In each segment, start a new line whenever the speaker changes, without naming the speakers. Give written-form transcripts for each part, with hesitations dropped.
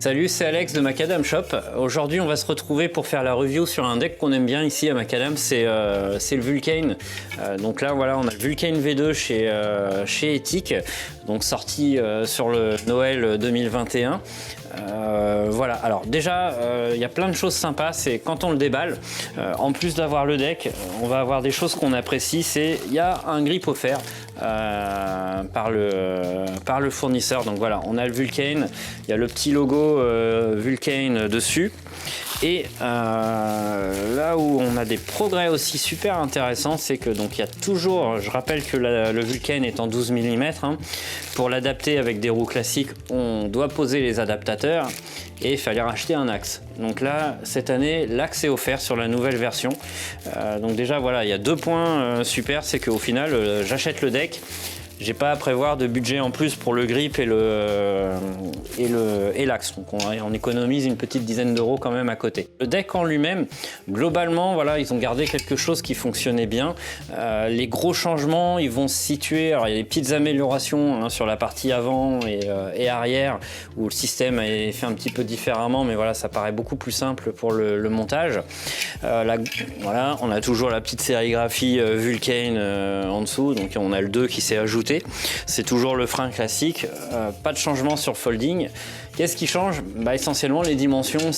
Salut, c'est Alex de Macadam Shop. Aujourd'hui, on va se retrouver pour faire la review sur un deck qu'on aime bien ici à Macadam, c'est le Vulcane. Donc là, voilà, on a le Vulcane V2 chez Ethic, donc sorti sur le Noël 2021. Voilà, alors déjà il y a plein de choses sympas, c'est quand on le déballe, en plus d'avoir le deck, on va avoir des choses qu'on apprécie, c'est il y a un grip offert par le fournisseur. Donc voilà, on a le Vulcane, il y a le petit logo Vulcane dessus. Et là où on a des progrès aussi super intéressants, c'est que donc il y a toujours, je rappelle que le Vulcane est en 12 mm, hein, pour l'adapter avec des roues classiques, on doit poser les adaptateurs et il fallait racheter un axe. Donc là, cette année, l'axe est offert sur la nouvelle version. Donc déjà, voilà, il y a deux points super, c'est qu'au final, j'achète le deck. J'ai pas à prévoir de budget en plus pour le grip et l'axe. Donc on économise une petite dizaine d'euros quand même à côté. Le deck en lui-même, globalement, voilà, ils ont gardé quelque chose qui fonctionnait bien. Les gros changements, ils vont se situer. Alors il y a des petites améliorations, hein, sur la partie avant et arrière où le système est fait un petit peu différemment, mais voilà, ça paraît beaucoup plus simple pour le montage. Là, voilà, on a toujours la petite sérigraphie Vulcane en dessous. Donc on a le 2 qui s'est ajouté. C'est toujours le frein classique, pas de changement sur le folding. Qu'est-ce qui change? Essentiellement les dimensions.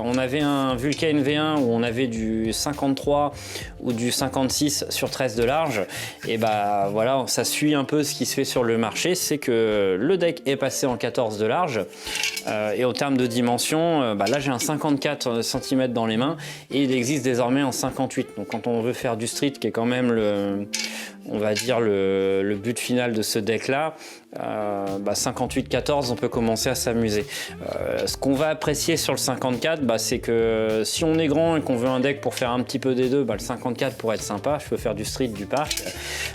On avait un Vulcane V1 où on avait du 53 ou du 56 sur 13 de large, et voilà, ça suit un peu ce qui se fait sur le marché, c'est que le deck est passé en 14 de large, et au terme de dimension, là j'ai un 54 cm dans les mains et il existe désormais en 58. Donc quand on veut faire du street, qui est quand même on va dire le but final de ce deck là, 58-14, on peut commencer à s'amuser. Ce qu'on va apprécier sur le 54, c'est que si on est grand et qu'on veut un deck pour faire un petit peu des deux, le 54 pourrait être sympa. Je peux faire du street, du parc.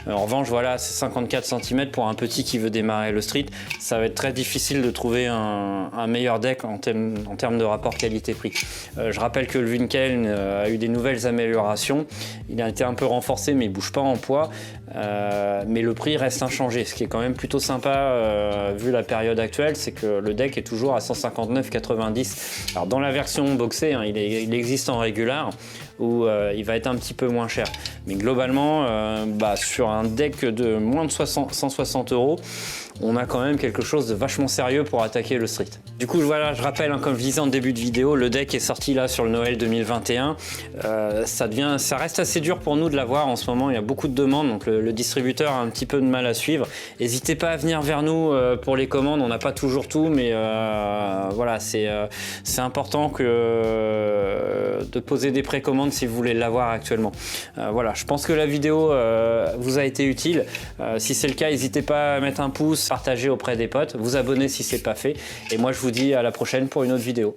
En revanche, voilà, c'est 54 cm pour un petit qui veut démarrer le street. Ça va être très difficile de trouver un meilleur deck en termes de rapport qualité-prix. Je rappelle que le Vulcane a eu des nouvelles améliorations. Il a été un peu renforcé, mais il bouge pas en poids. Mais le prix reste inchangé, ce qui est quand même plutôt sympa vu la période actuelle, c'est que le deck est toujours à 159,90. Alors dans la version boxée, hein, il existe en régular où il va être un petit peu moins cher. Mais globalement, sur un deck de moins de 160 euros, on a quand même quelque chose de vachement sérieux pour attaquer le street. Du coup, voilà, je rappelle, hein, comme je disais en début de vidéo, le deck est sorti là sur le Noël 2021. Ça reste assez dur pour nous de l'avoir en ce moment. Il y a beaucoup de demandes, donc le distributeur a un petit peu de mal à suivre. N'hésitez pas à venir vers nous pour les commandes. On n'a pas toujours tout, mais voilà, c'est important de poser des précommandes si vous voulez l'avoir actuellement. Voilà, je pense que la vidéo vous a été utile. Si c'est le cas, n'hésitez pas à mettre un pouce, partager auprès des potes, vous abonner si c'est pas fait. Et moi, je vous dis à la prochaine pour une autre vidéo.